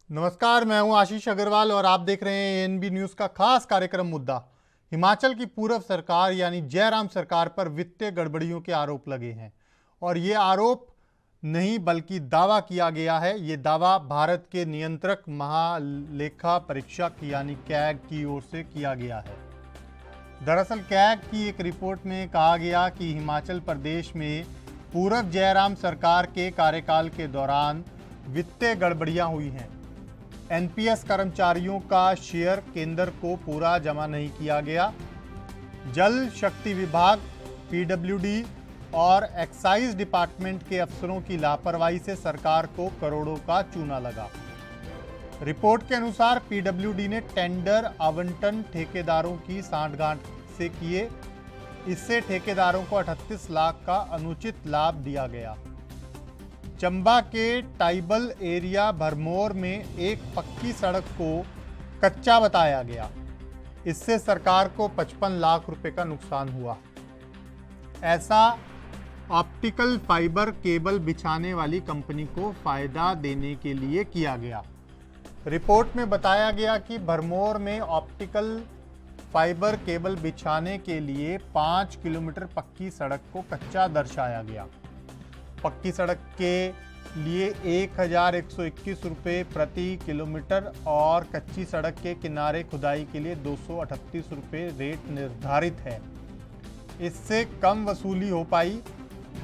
नमस्कार, मैं हूं आशीष अग्रवाल और आप देख रहे हैं एएनबी न्यूज का खास कार्यक्रम मुद्दा। हिमाचल की पूर्व सरकार यानी जयराम सरकार पर वित्तीय गड़बड़ियों के आरोप लगे हैं और ये आरोप नहीं बल्कि दावा किया गया है। ये दावा भारत के नियंत्रक महालेखा परीक्षक यानी कैग की ओर से किया गया है। दरअसल कैग की एक रिपोर्ट में कहा गया कि हिमाचल प्रदेश में पूर्व जयराम सरकार के कार्यकाल के दौरान वित्तीय गड़बड़ियां हुई हैं। एनपीएस कर्मचारियों का शेयर केंद्र को पूरा जमा नहीं किया गया। जल शक्ति विभाग, पीडब्ल्यूडी और एक्साइज डिपार्टमेंट के अफसरों की लापरवाही से सरकार को करोड़ों का चूना लगा। रिपोर्ट के अनुसार पीडब्ल्यूडी ने टेंडर आवंटन ठेकेदारों की सांठगांठ से किए। इससे ठेकेदारों को 38 लाख का अनुचित लाभ दिया गया। चंबा के ट्राइबल एरिया भरमौर में एक पक्की सड़क को कच्चा बताया गया। इससे सरकार को 55 लाख रुपए का नुकसान हुआ। ऐसा ऑप्टिकल फाइबर केबल बिछाने वाली कंपनी को फायदा देने के लिए किया गया। रिपोर्ट में बताया गया कि भरमौर में ऑप्टिकल फाइबर केबल बिछाने के लिए 5 किलोमीटर पक्की सड़क को कच्चा दर्शाया गया। पक्की सड़क के लिए 1121 रुपये प्रति किलोमीटर और कच्ची सड़क के किनारे खुदाई के लिए 238 रुपये रेट निर्धारित है। इससे कम वसूली हो पाई।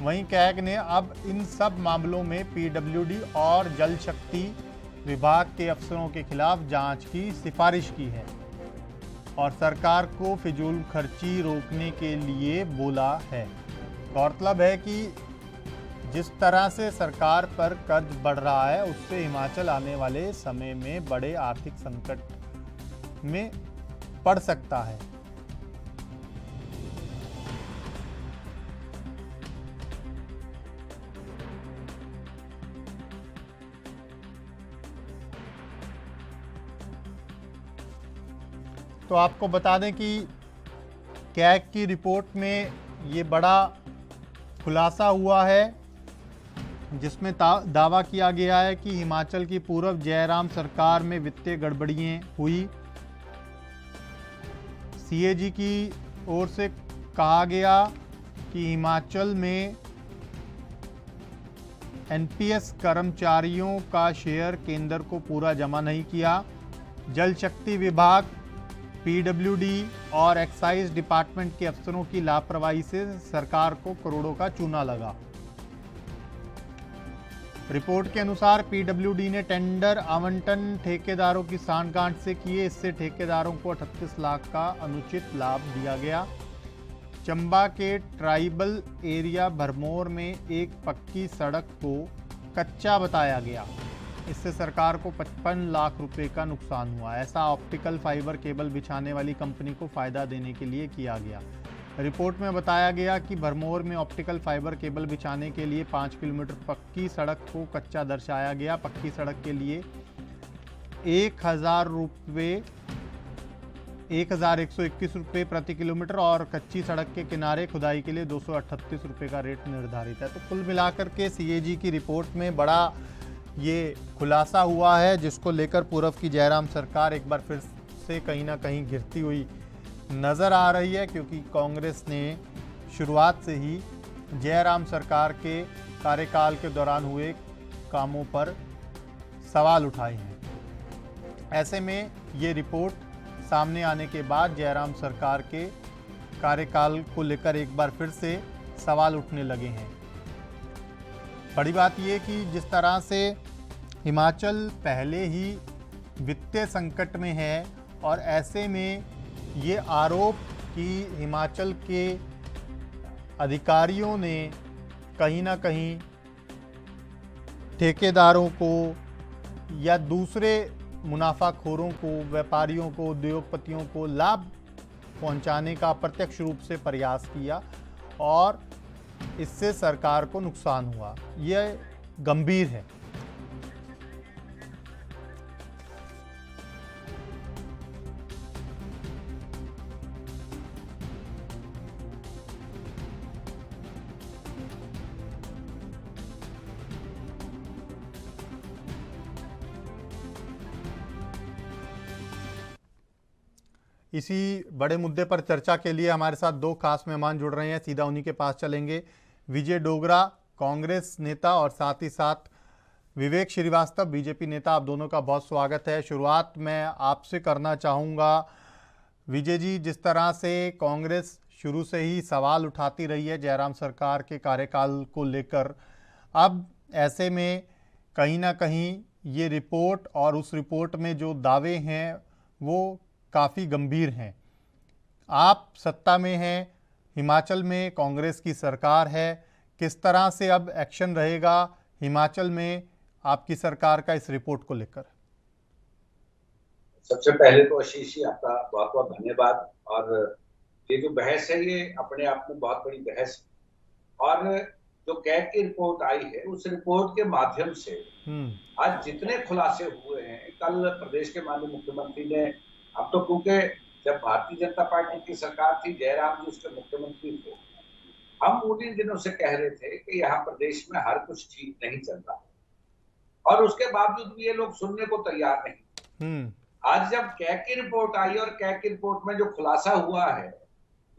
वहीं कैग ने अब इन सब मामलों में पीडब्ल्यूडी और जल शक्ति विभाग के अफसरों के खिलाफ जांच की सिफारिश की है और सरकार को फिजूल खर्ची रोकने के लिए बोला है। गौरतलब है कि जिस तरह से सरकार पर कर्ज बढ़ रहा है उससे हिमाचल आने वाले समय में बड़े आर्थिक संकट में पड़ सकता है। तो आपको बता दें कि कैग की रिपोर्ट में ये बड़ा खुलासा हुआ है जिसमें दावा किया गया है कि हिमाचल की पूर्व जयराम सरकार में वित्तीय गड़बड़ियां हुई। सीएजी की ओर से कहा गया कि हिमाचल में एनपीएस कर्मचारियों का शेयर केंद्र को पूरा जमा नहीं किया। जल शक्ति विभाग, पीडब्ल्यूडी और एक्साइज डिपार्टमेंट के अफसरों की लापरवाही से सरकार को करोड़ों का चूना लगा। रिपोर्ट के अनुसार पीडब्ल्यूडी ने टेंडर आवंटन ठेकेदारों की सांठगांठ से किए। इससे ठेकेदारों को 38 लाख का अनुचित लाभ दिया गया। चंबा के ट्राइबल एरिया भरमौर में एक पक्की सड़क को कच्चा बताया गया। इससे सरकार को 55 लाख रुपए का नुकसान हुआ। ऐसा ऑप्टिकल फाइबर केबल बिछाने वाली कंपनी को फायदा देने के लिए किया गया। रिपोर्ट में बताया गया कि भरमौर में ऑप्टिकल फाइबर केबल बिछाने के लिए 5 किलोमीटर पक्की सड़क को कच्चा दर्शाया गया। पक्की सड़क के लिए 1121 रुपये प्रति किलोमीटर और कच्ची सड़क के किनारे खुदाई के लिए 238 रुपये का रेट निर्धारित है। तो कुल मिलाकर के सीएजी की रिपोर्ट में बड़ा ये खुलासा हुआ है जिसको लेकर पूर्व की जयराम सरकार एक बार फिर से कहीं ना कहीं गिरती हुई नज़र आ रही है, क्योंकि कांग्रेस ने शुरुआत से ही जयराम सरकार के कार्यकाल के दौरान हुए कामों पर सवाल उठाए हैं। ऐसे में ये रिपोर्ट सामने आने के बाद जयराम सरकार के कार्यकाल को लेकर एक बार फिर से सवाल उठने लगे हैं। बड़ी बात यह कि जिस तरह से हिमाचल पहले ही वित्तीय संकट में है और ऐसे में ये आरोप कि हिमाचल के अधिकारियों ने कहीं ना कहीं ठेकेदारों को या दूसरे मुनाफाखोरों को, व्यापारियों को, उद्योगपतियों को लाभ पहुंचाने का अप्रत्यक्ष रूप से प्रयास किया और इससे सरकार को नुकसान हुआ, यह गंभीर है। इसी बड़े मुद्दे पर चर्चा के लिए हमारे साथ दो खास मेहमान जुड़ रहे हैं, सीधा उन्हीं के पास चलेंगे। विजय डोगरा, कांग्रेस नेता, और साथ ही साथ विवेक श्रीवास्तव, बीजेपी नेता। आप दोनों का बहुत स्वागत है। शुरुआत मैं आपसे करना चाहूँगा विजय जी, जिस तरह से कांग्रेस शुरू से ही सवाल उठाती रही है जयराम सरकार के कार्यकाल को लेकर, अब ऐसे में कहीं ना कहीं ये रिपोर्ट और उस रिपोर्ट में जो दावे हैं वो काफ़ी गंभीर हैं। आप सत्ता में हैं, हिमाचल में कांग्रेस की सरकार है, किस तरह से अब एक्शन रहेगा हिमाचल में आपकी सरकार का इस रिपोर्ट को लेकर? सबसे पहले तो आशीष जी आपका बहुत बहुत धन्यवाद। और ये जो बहस है ये अपने आप में बहुत बड़ी बहस है। और जो कैग की रिपोर्ट आई है उस रिपोर्ट के माध्यम से आज जितने खुलासे हुए हैं, कल प्रदेश के माननीय मुख्यमंत्री ने, अब तो क्योंकि जब भारतीय जनता पार्टी की सरकार थी, जयराम जी उसके मुख्यमंत्री थे, हम उन्हीं दिनों से कह रहे थे कि यहाँ प्रदेश में हर कुछ ठीक नहीं चल रहा, और उसके बावजूद भी ये लोग सुनने को तैयार नहीं। आज जब कैग की रिपोर्ट आई और कैग की रिपोर्ट में जो खुलासा हुआ है,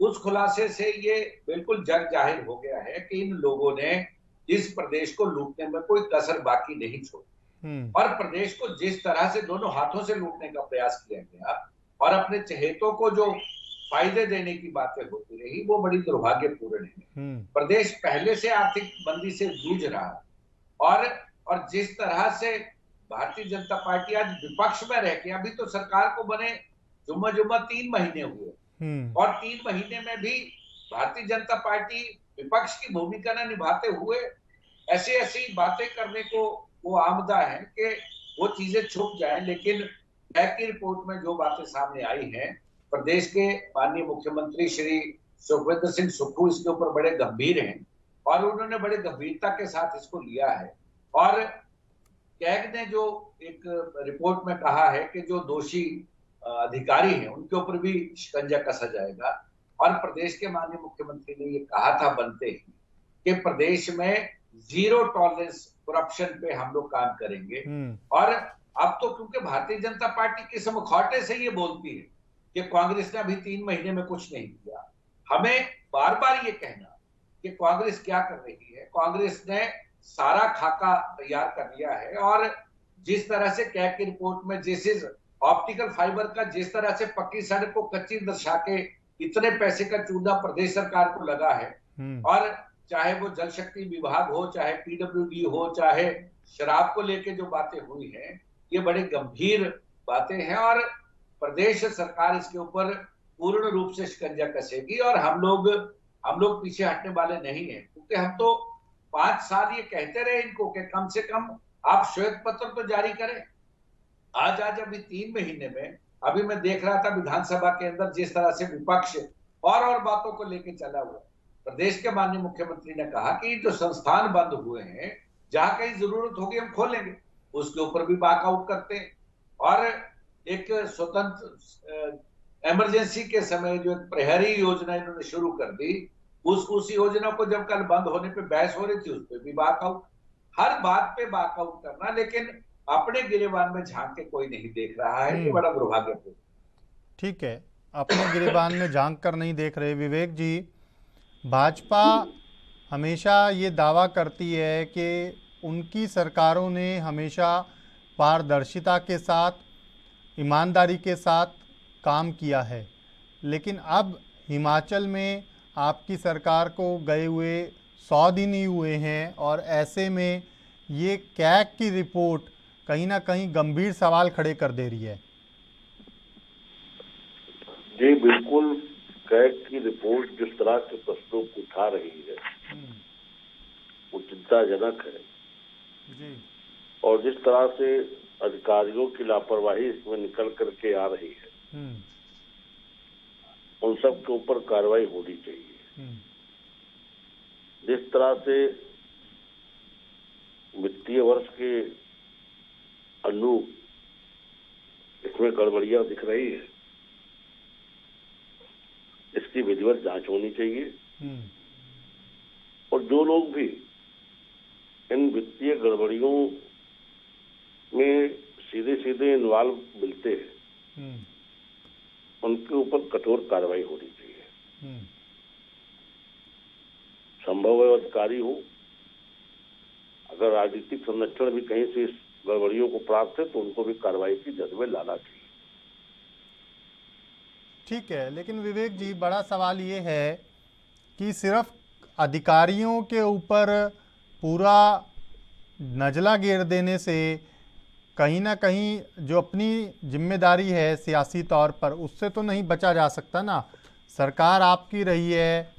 उस खुलासे से ये बिल्कुल जग जाहिर हो गया है कि इन लोगों ने इस प्रदेश को लूटने में कोई कसर बाकी नहीं छोड़ी, और प्रदेश को जिस तरह से दोनों हाथों से लूटने का प्रयास किया गया और अपने चहेतों को जो फायदे देने की बातें होती रही, वो बड़ी दुर्भाग्यपूर्ण है। प्रदेश पहले से आर्थिक मंदी से जूझ रहा है, और जिस तरह से भारतीय जनता पार्टी आज विपक्ष में रह के, अभी तो सरकार को बने जुम्मा 3 महीने हुए, और 3 महीने में भी भारतीय जनता पार्टी विपक्ष की भूमिका न निभाते हुए ऐसी ऐसी बातें करने को वो आमदा है कि वो चीजें छुप जाए। लेकिन कैग की रिपोर्ट में जो बातें सामने आई हैं, प्रदेश के माननीय मुख्यमंत्री श्री सुखविंदर सिंह सुक्खू इसके ऊपर बड़े गंभीर हैं, और उन्होंने बड़े गंभीरता के साथ इसको लिया है। और कैग ने जो एक रिपोर्ट में कहा है कि जो दोषी अधिकारी हैं उनके ऊपर भी शिकंजा कसा जाएगा, और प्रदेश के माननीय मुख्यमंत्री ने ये कहा था बनते ही कि प्रदेश में जीरो टॉलरेंस करप्शन पे हम लोग काम करेंगे। और अब तो क्योंकि भारतीय जनता पार्टी किस मुखौटे से ये बोलती है कि कांग्रेस ने अभी 3 महीने में कुछ नहीं किया, हमें बार बार ये कहना कि कांग्रेस क्या कर रही है। कांग्रेस ने सारा खाका तैयार कर लिया है, और जिस तरह से कैग की रिपोर्ट में जिस ऑप्टिकल फाइबर का जिस तरह से पक्की सड़क को कच्ची दर्शा के इतने पैसे का चूना प्रदेश सरकार को लगा है, और चाहे वो जल शक्ति विभाग हो, चाहे पीडब्ल्यूडी हो, चाहे शराब को लेके जो बातें हुई हैं, ये बड़े गंभीर बातें हैं, और प्रदेश सरकार इसके ऊपर पूर्ण रूप से शिकंजा कसेगी। और हम लोग पीछे हटने वाले नहीं हैं, क्योंकि हम तो 5 साल ये कहते रहे इनको कि कम से कम आप श्वेत पत्र तो जारी करें। आज अभी 3 महीने में अभी मैं देख रहा था विधानसभा के अंदर जिस तरह से विपक्ष और बातों को लेकर चला हुआ। प्रदेश के माननीय मुख्यमंत्री ने कहा कि जो संस्थान बंद हुए हैं, जहां कहीं जरूरत होगी हम खोलेंगे, उसके ऊपर भी वॉकआउट करते हैं। और एक स्वतंत्र इमरजेंसी के समय जो एक प्रहरी योजना इन्होंने शुरू कर दी, उस योजना को जब कल बंद होने पे बहस हो रही थी, उस पर भी वॉकआउट। हर बात पे वॉकआउट करना, लेकिन अपने गिरेबान में झांक के कोई नहीं देख रहा है, ये बड़ा दुर्भाग्यपूर्ण। ठीक है, अपने गिरेबान में झांक कर नहीं देख रहे। विवेक जी, भाजपा हमेशा ये दावा करती है कि उनकी सरकारों ने हमेशा पारदर्शिता के साथ, ईमानदारी के साथ काम किया है, लेकिन अब हिमाचल में आपकी सरकार को गए हुए 100 दिन ही हुए हैं, और ऐसे में ये कैग की रिपोर्ट कहीं ना कहीं गंभीर सवाल खड़े कर दे रही है। जी बिल्कुल, कैग की रिपोर्ट जिस तरह के प्रश्नों को उठा रही है वो चिंताजनक है जी। और जिस तरह से अधिकारियों की लापरवाही इसमें निकल करके आ रही है, उन सब के ऊपर कार्रवाई होनी चाहिए। जिस तरह से वित्तीय वर्ष के अनुरूप इसमें गड़बड़ियां दिख रही है, इसकी विधिवत जांच होनी चाहिए। और जो लोग भी इन वित्तीय गड़बड़ियों में सीधे इन्वॉल्व मिलते हैं, उनके ऊपर कठोर कार्रवाई होनी चाहिए। संभव है अधिकारी हो, अगर राजनीतिक संरक्षण भी कहीं से इस गड़बड़ियों को प्राप्त है तो उनको भी कार्रवाई की जद में लाना चाहिए। ठीक है, लेकिन विवेक जी, बड़ा सवाल ये है कि सिर्फ अधिकारियों के ऊपर पूरा नजला घेर देने से कहीं ना कहीं जो अपनी जिम्मेदारी है सियासी तौर पर, उससे तो नहीं बचा जा सकता ना। सरकार आपकी रही है,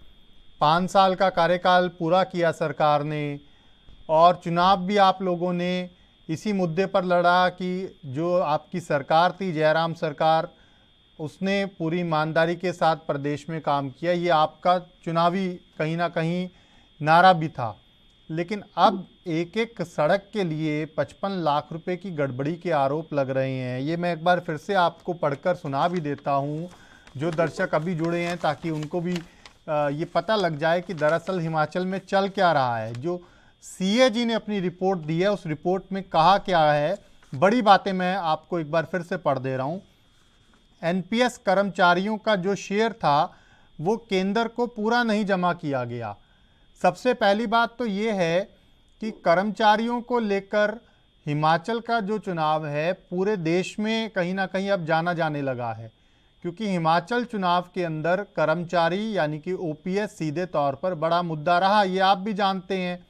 5 साल का कार्यकाल पूरा किया सरकार ने, और चुनाव भी आप लोगों ने इसी मुद्दे पर लड़ा कि जो आपकी सरकार थी, जयराम सरकार, उसने पूरी ईमानदारी के साथ प्रदेश में काम किया। ये आपका चुनावी कहीं ना कहीं नारा भी था। लेकिन अब एक एक सड़क के लिए 55 लाख रुपए की गड़बड़ी के आरोप लग रहे हैं। ये मैं एक बार फिर से आपको पढ़कर सुना भी देता हूँ, जो दर्शक अभी जुड़े हैं, ताकि उनको भी ये पता लग जाए कि दरअसल हिमाचल में चल क्या रहा है। जो सीएजी ने अपनी रिपोर्ट दी है, उस रिपोर्ट में कहा क्या है, बड़ी बातें मैं आपको एक बार फिर से पढ़ दे रहा हूँ। एनपीएस कर्मचारियों का जो शेयर था वो केंद्र को पूरा नहीं जमा किया गया। सबसे पहली बात तो ये है कि कर्मचारियों को लेकर हिमाचल का जो चुनाव है पूरे देश में कहीं ना कहीं अब जाना जाने लगा है, क्योंकि हिमाचल चुनाव के अंदर कर्मचारी यानी कि ओपीएस सीधे तौर पर बड़ा मुद्दा रहा, ये आप भी जानते हैं।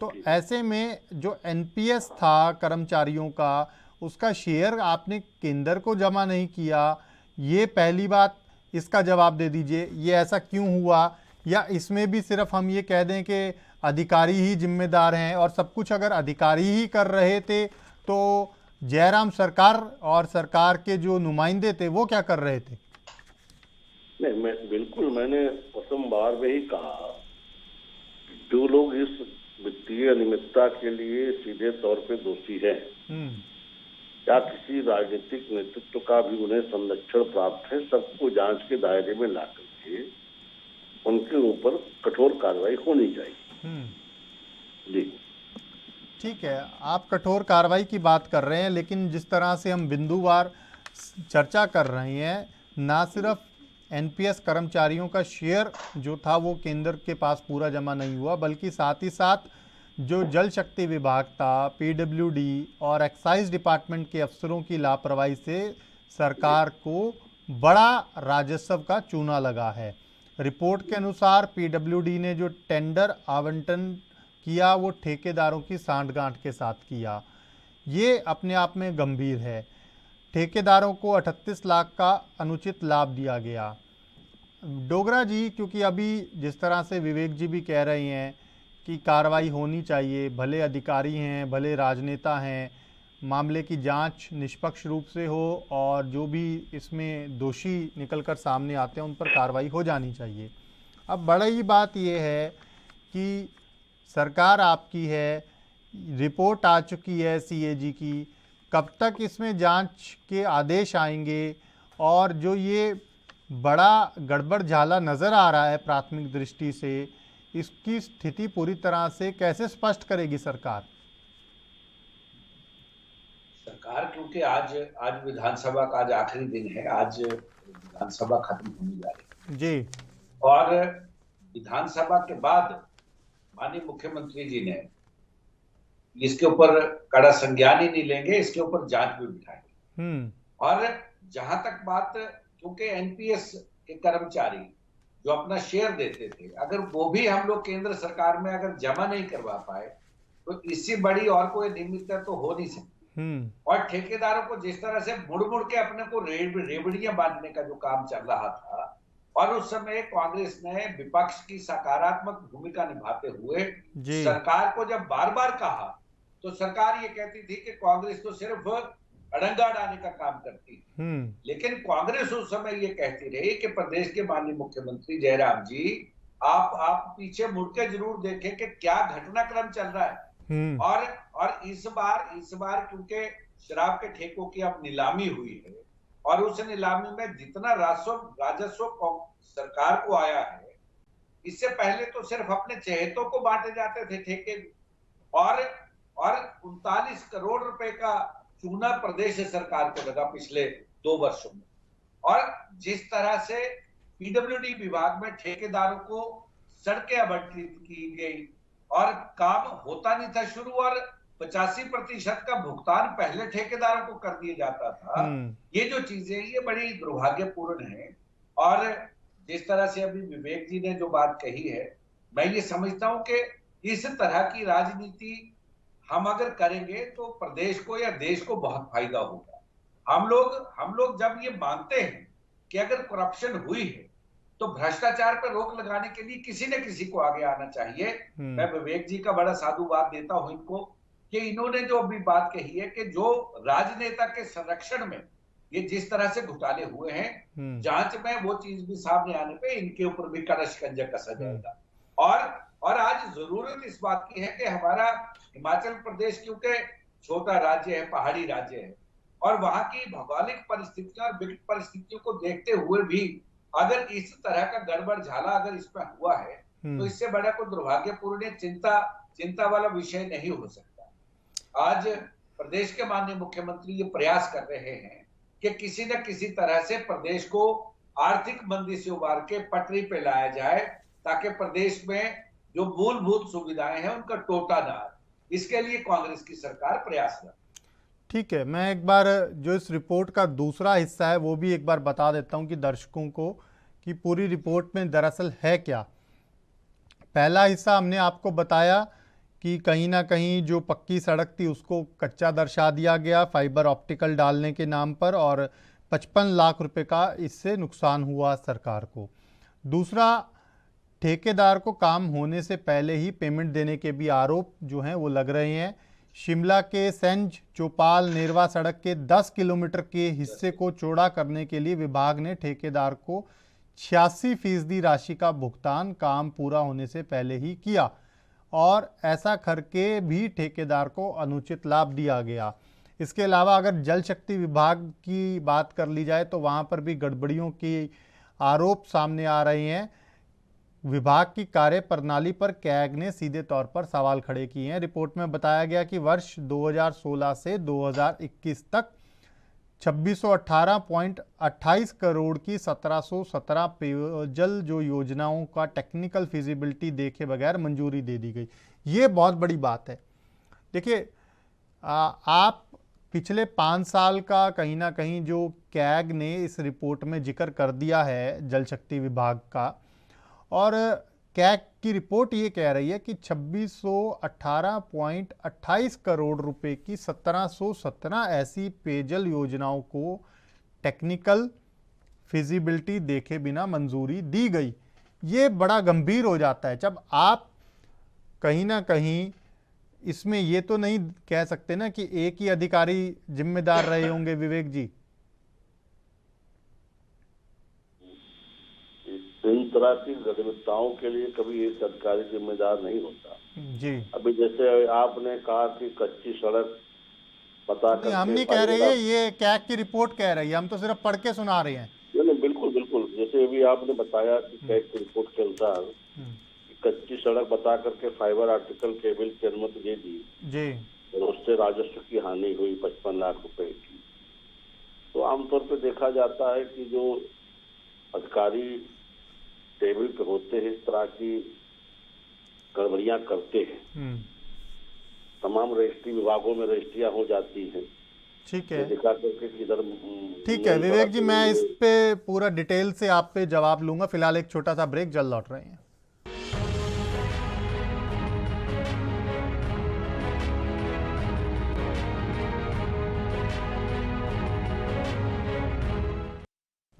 तो ऐसे में जो एनपीएस था कर्मचारियों का, उसका शेयर आपने केंद्र को जमा नहीं किया। ये पहली बात, इसका जवाब दे दीजिए, ये ऐसा क्यों हुआ? या इसमें भी सिर्फ हम ये कह दें कि अधिकारी ही जिम्मेदार हैं, और सब कुछ अगर अधिकारी ही कर रहे थे तो जयराम सरकार और सरकार के जो नुमाइंदे थे वो क्या कर रहे थे? नहीं, मैंने प्रथम बार में ही कहा, जो लोग इस वित्तीय अनियमितता के लिए सीधे तौर पे दोषी हैं, या किसी राजनीतिक नेतृत्व का भी उन्हें संरक्षण प्राप्त है, सबको जांच के दायरे में ला करके उनके ऊपर कठोर कार्रवाई होनी चाहिए। जी ठीक है, आप कठोर कार्रवाई की बात कर रहे हैं, लेकिन जिस तरह से हम बिंदुवार चर्चा कर रहे हैं, ना सिर्फ एनपीएस कर्मचारियों का शेयर जो था वो केंद्र के पास पूरा जमा नहीं हुआ, बल्कि साथ ही साथ जो जल शक्ति विभाग था, पीडब्ल्यूडी और एक्साइज डिपार्टमेंट के अफसरों की लापरवाही से सरकार को बड़ा राजस्व का चूना लगा है। रिपोर्ट के अनुसार पीडब्ल्यूडी ने जो टेंडर आवंटन किया वो ठेकेदारों की सांठगांठ के साथ किया। ये अपने आप में गंभीर है। ठेकेदारों को 38 लाख का अनुचित लाभ दिया गया। डोगरा जी, क्योंकि अभी जिस तरह से विवेक जी भी कह रहे हैं कि कार्रवाई होनी चाहिए, भले अधिकारी हैं, भले राजनेता हैं, मामले की जांच निष्पक्ष रूप से हो और जो भी इसमें दोषी निकलकर सामने आते हैं उन पर कार्रवाई हो जानी चाहिए। अब बड़ी बात यह है कि सरकार आपकी है, रिपोर्ट आ चुकी है सीएजी की, कब तक इसमें जांच के आदेश आएंगे? और जो ये बड़ा गड़बड़ झाला नज़र आ रहा है प्राथमिक दृष्टि से, इसकी स्थिति पूरी तरह से कैसे स्पष्ट करेगी सरकार? सरकार, क्योंकि आज विधानसभा का आज आखिरी दिन है, आज विधानसभा खत्म होने जा रही है जी, और विधानसभा के बाद माननीय मुख्यमंत्री जी ने इसके ऊपर कड़ा संज्ञान ही नहीं लेंगे, इसके ऊपर जांच भी बिठाएंगे। और जहां तक बात, क्योंकि एनपीएस के कर्मचारी जो अपना शेयर देते थे, अगर वो भी हम लोग केंद्र सरकार में अगर जमा नहीं करवा पाए तो इससे बड़ी और कोई निमित्त तो हो नहीं सकती। और ठेकेदारों को जिस तरह से मुड़ मुड़ के अपने को रेवड़ियां बांटने का जो काम चल रहा था, और उस समय कांग्रेस ने विपक्ष की सकारात्मक भूमिका निभाते हुए सरकार को जब बार बार कहा तो सरकार ये कहती थी कि कांग्रेस तो सिर्फ अड़ंगा डालने का काम करती है। लेकिन कांग्रेस उस समय ये कहती रही कि प्रदेश के माननीय मुख्यमंत्री जयराम जी, आप पीछे मुड़ के जरूर देखें कि क्या घटनाक्रम चल रहा है। और इस बार क्योंकि शराब के ठेकों की अब नीलामी हुई है और उस नीलामी में जितना राजस्व सरकार को आया है, इससे पहले तो सिर्फ अपने चहेतों को बांटे जाते थे ठेके, और 39 करोड़ रुपए का चूना प्रदेश सरकार को लगा पिछले 2 वर्षों में। और जिस तरह से पीडब्ल्यूडी विभाग में ठेकेदारों को सड़कें आवंटित की गई और काम होता नहीं था शुरू, और 85% का भुगतान पहले ठेकेदारों को कर दिया जाता था। ये जो चीजें ये बड़ी दुर्भाग्यपूर्ण है। और जिस तरह से अभी विवेक जी ने जो बात कही है, मैं ये समझता हूं कि इस तरह की राजनीति हम अगर करेंगे तो प्रदेश को या देश को बहुत फायदा होगा। हम लोग जब ये मानते हैं कि अगर करप्शन हुई है तो भ्रष्टाचार पर रोक लगाने के लिए किसी न किसी को आगे आना चाहिए। मैं विवेक जी का बड़ा साधुवाद देता हूं इनको कि इन्होंने जो अभी बात कही है कि जो राजनेता के संरक्षण में ये जिस तरह से घोटाले हुए हैं, जांच में वो चीज भी सामने आने पे इनके ऊपर भी कड़ा शिकंजा कसा जाएगा। और आज जरूरत इस बात की है कि हमारा हिमाचल प्रदेश क्योंकि छोटा राज्य है, पहाड़ी राज्य है, और वहां की भौगोलिक परिस्थितियों और विकट परिस्थितियों को देखते हुए भी अगर इस तरह का गड़बड़ झाला अगर इसमें हुआ है तो इससे बड़ा कोई दुर्भाग्यपूर्ण चिंता वाला विषय नहीं हो सकता। आज प्रदेश के माननीय मुख्यमंत्री ये प्रयास कर रहे हैं कि किसी न किसी तरह से प्रदेश को आर्थिक मंदी से उबार के पटरी पे लाया जाए, ताकि प्रदेश में जो मूलभूत सुविधाएं हैं उनका टोटा ना आए। इसके लिए कांग्रेस की सरकार प्रयासरत। ठीक है, मैं एक बार जो इस रिपोर्ट का दूसरा हिस्सा है वो भी एक बार बता देता हूं कि दर्शकों को कि पूरी रिपोर्ट में दरअसल है क्या। पहला हिस्सा हमने आपको बताया कि कहीं ना कहीं जो पक्की सड़क थी उसको कच्चा दर्शा दिया गया फाइबर ऑप्टिकल डालने के नाम पर, और 55 लाख रुपए का इससे नुकसान हुआ सरकार को। दूसरा, ठेकेदार को काम होने से पहले ही पेमेंट देने के भी आरोप जो हैं वो लग रहे हैं। शिमला के सेंज चौपाल नेरवा सड़क के 10 किलोमीटर के हिस्से को चौड़ा करने के लिए विभाग ने ठेकेदार को 86% राशि का भुगतान काम पूरा होने से पहले ही किया, और ऐसा करके भी ठेकेदार को अनुचित लाभ दिया गया। इसके अलावा अगर जल शक्ति विभाग की बात कर ली जाए तो वहाँ पर भी गड़बड़ियों की आरोप सामने आ रहे हैं। विभाग की कार्य प्रणाली पर कैग ने सीधे तौर पर सवाल खड़े किए हैं। रिपोर्ट में बताया गया कि वर्ष 2016 से 2021 तक 2618.28 करोड़ की 1717 पेयजल जो योजनाओं का टेक्निकल फिजिबिलिटी देखे बगैर मंजूरी दे दी गई। ये बहुत बड़ी बात है। देखिए, आप पिछले 5 साल का कहीं ना कहीं जो कैग ने इस रिपोर्ट में जिक्र कर दिया है जल शक्ति विभाग का, और कैग की रिपोर्ट ये कह रही है कि 2618.28 करोड़ रुपए की 1717 ऐसी पेयजल योजनाओं को टेक्निकल फिजिबिलिटी देखे बिना मंजूरी दी गई। ये बड़ा गंभीर हो जाता है जब आप कहीं ना कहीं इसमें ये तो नहीं कह सकते ना कि एक ही अधिकारी जिम्मेदार रहे होंगे। विवेक जी, इन तरह की गतिविधियों के लिए कभी एक सरकारी जिम्मेदार नहीं होता जी। अभी जैसे आपने कहा कि कच्ची सड़क पता करके, हम नहीं कह रहे हैं, ये कैग की रिपोर्ट कह रही है, हम तो सिर्फ पढ़ के सुना रहे हैं। नहीं, बिल्कुल बिल्कुल, जैसे अभी आपने बताया कि कैग की रिपोर्ट के अनुसार कच्ची सड़क बता करके फाइबर ऑप्टिकल केबल की अनुमति दे दी जी, और उससे राजस्व की हानि हुई 55 लाख रुपए की। तो आमतौर पर देखा जाता है कि जो अधिकारी टेबल पे होते हैं इस तरह की गड़बड़ियां करते हैं, तमाम रजिस्ट्री विभागों में रजिस्ट्रियां हो जाती हैं। ठीक है, दिखा करके किधर। ठीक है विवेक जी, मैं इस पे पूरा डिटेल से आप पे जवाब लूंगा। फिलहाल एक छोटा सा ब्रेक, जल्द लौट रहे हैं।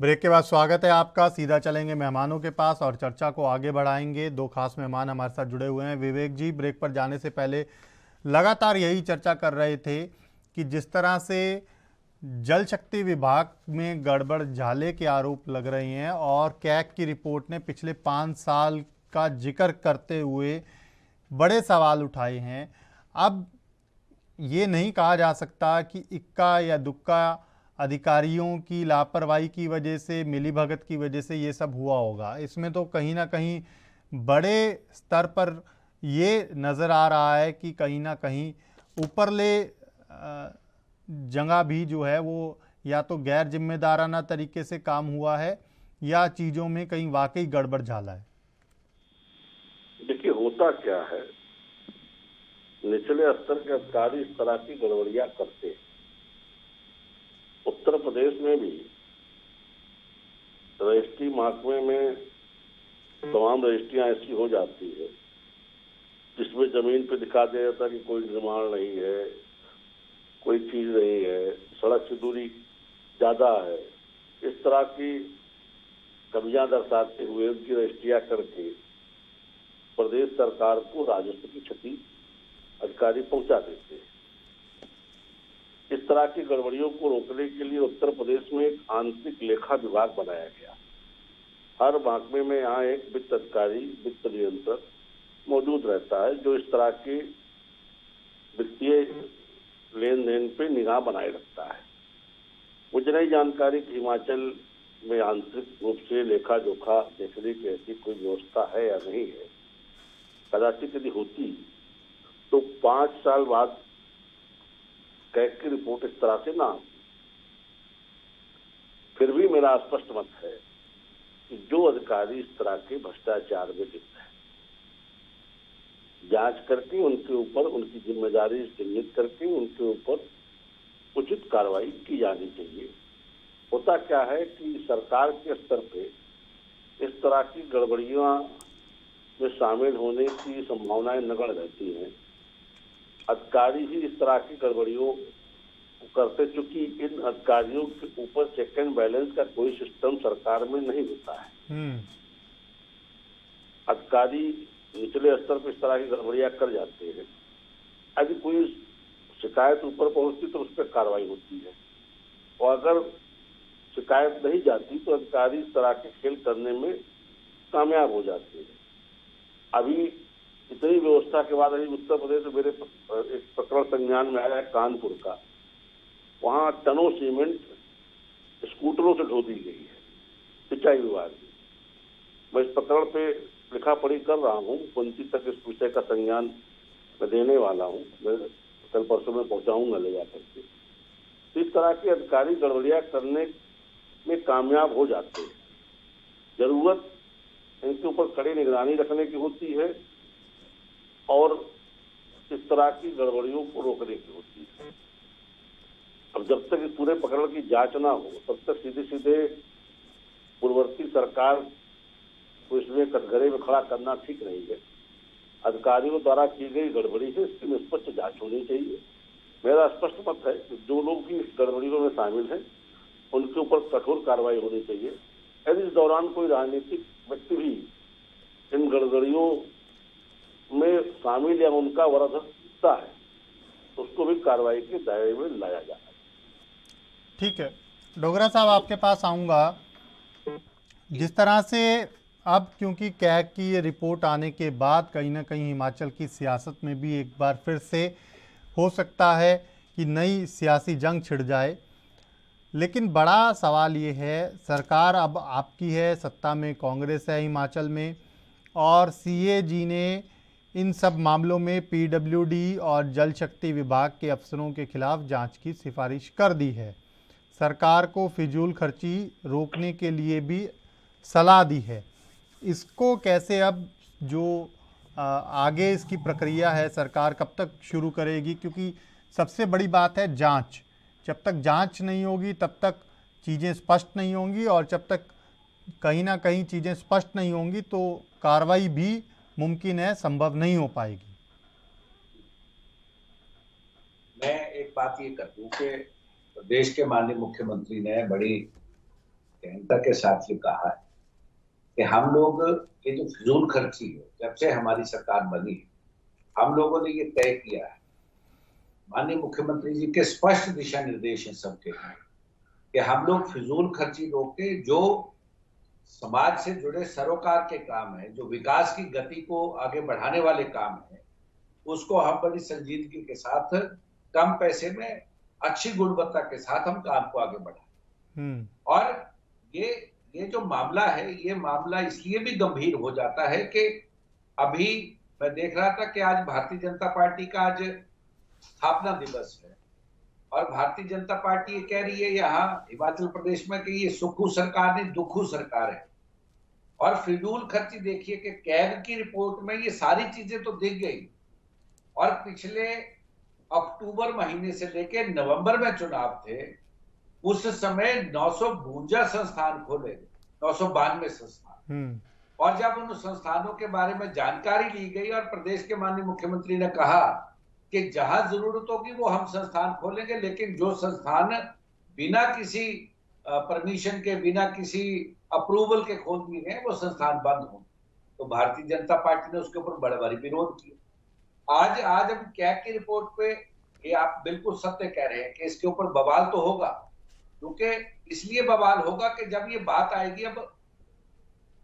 ब्रेक के बाद स्वागत है आपका। सीधा चलेंगे मेहमानों के पास और चर्चा को आगे बढ़ाएंगे। 2 खास मेहमान हमारे साथ जुड़े हुए हैं। विवेक जी, ब्रेक पर जाने से पहले लगातार यही चर्चा कर रहे थे कि जिस तरह से जल शक्ति विभाग में गड़बड़ झाले के आरोप लग रहे हैं और कैग की रिपोर्ट ने पिछले 5 साल का जिक्र करते हुए बड़े सवाल उठाए हैं। अब ये नहीं कहा जा सकता कि इक्का या दुक्का अधिकारियों की लापरवाही की वजह से, मिलीभगत की वजह से ये सब हुआ होगा। इसमें तो कहीं ना कहीं बड़े स्तर पर ये नज़र आ रहा है कि कहीं ना कहीं ऊपरले जगह भी जो है वो या तो गैर जिम्मेदाराना तरीके से काम हुआ है या चीजों में कहीं वाकई गड़बड़ झाला है? देखिए, होता क्या है, निचले स्तर के अधिकारी इस तरह की गड़बड़ियां करते हैं। उत्तर प्रदेश में भी रजिस्ट्री महकमे में तमाम रजिस्ट्रियां ऐसी हो जाती है जिसमें जमीन पे दिखा दिया जाता है कि कोई निर्माण नहीं है, कोई चीज नहीं है, सड़क से दूरी ज्यादा है। इस तरह की कमियां दर्शाते हुए उनकी रजिस्ट्रियां करके प्रदेश सरकार को राजस्व की क्षति अधिकारी पहुंचा देते हैं। इस तरह की गड़बड़ियों को रोकने के लिए उत्तर प्रदेश में एक आंतरिक लेखा विभाग बनाया गया। हर महकमे में यहाँ एक वित्त अधिकारी, वित्त नियंत्रक मौजूद रहता है जो इस तरह के वित्तीय लेन देन पे निगाह बनाए रखता है। मुझे नहीं जानकारी कि हिमाचल में आंतरिक रूप से लेखा जोखा देखने की ऐसी कोई व्यवस्था है या नहीं है। कदाचित यदि होती तो 5 साल बाद कैग की रिपोर्ट इस तरह से ना आती। फिर भी मेरा स्पष्ट मत है कि जो अधिकारी इस तरह के भ्रष्टाचार में लिप्त है, जांच करके उनके ऊपर उनकी जिम्मेदारी चिन्हित करके उनके ऊपर उचित कार्रवाई की जानी चाहिए। होता क्या है कि सरकार के स्तर पे इस तरह की गड़बड़ियां में शामिल होने की संभावनाएं नगण्य रहती हैं। अधिकारी ही इस तरह की गड़बड़ियों को करते, चूंकि इन अधिकारियों के ऊपर चेक एंड बैलेंस का कोई सिस्टम सरकार में नहीं होता है। अधिकारी निचले स्तर पर इस तरह की गड़बड़ियां कर जाते हैं। यदि कोई शिकायत ऊपर पहुंचती तो उस पर कार्रवाई होती है, और अगर शिकायत नहीं जाती तो अधिकारी इस तरह के खेल करने में कामयाब हो जाते हैं। अभी इतनी व्यवस्था के बाद अभी उत्तर प्रदेश में मेरे एक प्रकरण संज्ञान में आया है कानपुर का। वहां टनों सीमेंट स्कूटरों से ढो दी गई है सिंचाई विभाग में। मैं इस प्रकरण पे लिखा पढ़ी कर रहा हूँ, 29 तक इस विषय का संज्ञान मैं देने वाला हूँ। मैं कल परसों में पहुंचाऊंगा ले जाकर के। तो इस तरह के अधिकारी गड़बड़ियां करने में कामयाब हो जाते हैं। जरूरत इनके ऊपर कड़ी निगरानी रखने की होती है और इस तरह की गड़बड़ियों को रोकने की होती है। अब जब तक इस पूरे प्रकरण की जांच ना हो तब तक सीधे सीधे पूर्ववर्ती सरकार को इसमें कटघरे में खड़ा करना ठीक नहीं है। अधिकारियों द्वारा की गई गड़बड़ी है, इसकी निष्पक्ष जांच होनी चाहिए। मेरा स्पष्ट मत है कि जो लोग भी इस गड़बड़ियों में शामिल हैं उनके ऊपर कठोर कार्रवाई होनी चाहिए। यदि इस दौरान कोई राजनीतिक व्यक्ति भी इन गड़बड़ियों में शामिल या उनका वरदता है तो उसको भी कार्रवाई के दायरे में लाया जाए। ठीक है डोगरा साहब, आपके पास आऊंगा। जिस तरह से अब क्योंकि कैग की ये रिपोर्ट आने के बाद कहीं ना कहीं हिमाचल की सियासत में भी एक बार फिर से हो सकता है कि नई सियासी जंग छिड़ जाए, लेकिन बड़ा सवाल ये है, सरकार अब आपकी है, सत्ता में कांग्रेस है हिमाचल में, और सीएजी ने इन सब मामलों में पीडब्ल्यूडी और जल शक्ति विभाग के अफसरों के खिलाफ जांच की सिफारिश कर दी है। सरकार को फिजूल खर्ची रोकने के लिए भी सलाह दी है। इसको कैसे अब जो आगे इसकी प्रक्रिया है सरकार कब तक शुरू करेगी? क्योंकि सबसे बड़ी बात है जांच। जब तक जांच नहीं होगी तब तक चीज़ें स्पष्ट नहीं होंगी, और जब तक कहीं ना कहीं चीज़ें स्पष्ट नहीं होंगी तो कार्रवाई भी मुमकिन है, संभव नहीं हो पाएगी। मैं एक बात ये कर दूं कि प्रदेश के माननीय मुख्यमंत्री ने बड़ी गहनता के साथ ये कहा है कि हम लोग ये जो फिजूल खर्ची है, जब से हमारी सरकार बनी है हम लोगों ने ये तय किया है, माननीय मुख्यमंत्री जी के स्पष्ट दिशा निर्देश हैं सबके कि हम लोग फिजूल खर्ची रोके, जो समाज से जुड़े सरोकार के काम है, जो विकास की गति को आगे बढ़ाने वाले काम है, उसको हम बड़ी संजीदगी के साथ कम पैसे में अच्छी गुणवत्ता के साथ हम काम को आगे बढ़ाएं। और ये जो मामला है, ये मामला इसलिए भी गंभीर हो जाता है कि अभी मैं देख रहा था कि आज भारतीय जनता पार्टी का आज स्थापना दिवस है, और भारतीय जनता पार्टी ये कह रही है यहाँ हिमाचल प्रदेश में कि ये सुखू सरकार नहीं दुखू सरकार है। और फिजूल खर्ची देखिए कि कैग की रिपोर्ट में ये सारी चीजें तो दिख गई, और पिछले अक्टूबर महीने से लेकर नवंबर में चुनाव थे, उस समय 952 संस्थान खोले, 992 संस्थान। और जब उन संस्थानों के बारे में जानकारी ली गई और प्रदेश के माननीय मुख्यमंत्री ने कहा कि जहां जरूरत होगी वो हम संस्थान खोलेंगे, लेकिन जो संस्थान बिना किसी परमिशन के, बिना किसी अप्रूवल के खोल दिए गए वो संस्थान बंद होंगे। तो भारतीय जनता पार्टी ने उसके ऊपर बड़ा विरोध किया। आज हम कैग की रिपोर्ट पे, ये आप बिल्कुल सत्य कह रहे हैं कि इसके ऊपर बवाल तो होगा, क्योंकि इसलिए बवाल होगा कि जब ये बात आएगी, अब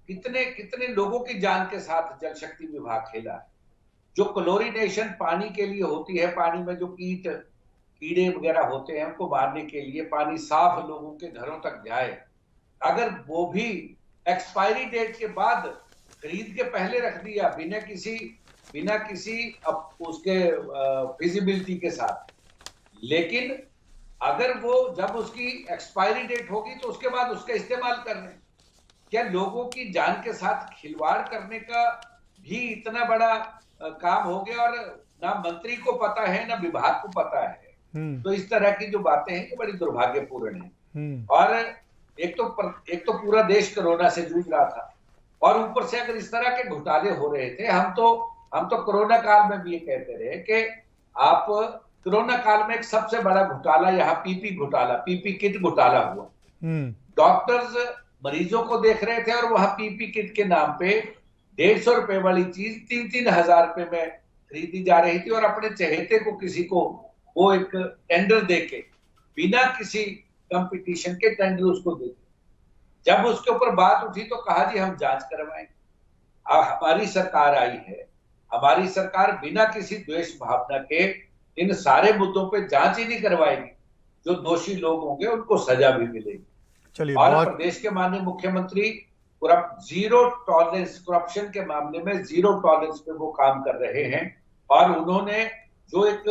कितने लोगों की जान के साथ जल शक्ति विभाग खेला है। जो क्लोरीनेशन पानी के लिए होती है, पानी में जो कीड़े वगैरह होते हैं उनको मारने के लिए पानी साफ लोगों के घरों तक जाए, अगर वो भी एक्सपायरी डेट के बाद खरीद के पहले रख दिया बिना किसी उसके फिजिबिलिटी के साथ, लेकिन अगर वो जब उसकी एक्सपायरी डेट होगी तो उसके बाद उसका इस्तेमाल कर रहे हैं, क्या लोगों की जान के साथ खिलवाड़ करने का भी इतना बड़ा काम हो गया और ना मंत्री को पता है ना विभाग को पता है। तो इस तरह की जो बातें हैं ये बड़ी दुर्भाग्यपूर्ण है। और एक तो पूरा देश कोरोना से जूझ रहा था, और ऊपर से अगर इस तरह के घोटाले हो रहे थे, हम तो कोरोना काल में भी ये कहते रहे कि आप कोरोना काल में एक सबसे बड़ा घोटाला यहाँ पीपी किट घोटाला हुआ। डॉक्टर्स मरीजों को देख रहे थे और वहां पीपी किट के नाम पे 150 रुपए वाली चीज 3-3 हजार रुपए में खरीदी जा रही थी, और अपने चहेते को किसी को वो एक टेंडर देके बिना किसी कंपटीशन के टेंडर उसको देते। जब उसके ऊपर बात उठी तो कहा जी हम जांच करवाएंगे। अब हमारी सरकार आई है, हमारी सरकार बिना किसी द्वेष भावना के इन सारे मुद्दों पे जांच ही नहीं करवाएगी। जो दोषी लोग होंगे उनको सजा भी मिलेगी। और प्रदेश के माननीय मुख्यमंत्री जीरो टॉलरेंस, करप्शन के मामले में जीरो टॉलरेंस पे वो काम कर रहे हैं। और उन्होंने जो एक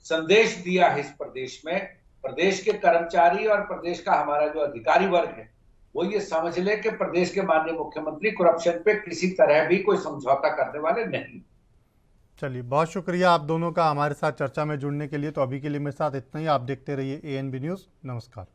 संदेश दिया है इस प्रदेश में, प्रदेश के कर्मचारी और प्रदेश का हमारा जो अधिकारी वर्ग है वो ये समझ ले कि प्रदेश के माननीय मुख्यमंत्री करप्शन पे किसी तरह भी कोई समझौता करने वाले नहीं। चलिए, बहुत शुक्रिया आप दोनों का हमारे साथ चर्चा में जुड़ने के लिए। तो अभी के लिए मेरे साथ इतना ही। आप देखते रहिए ANB न्यूज़। नमस्कार।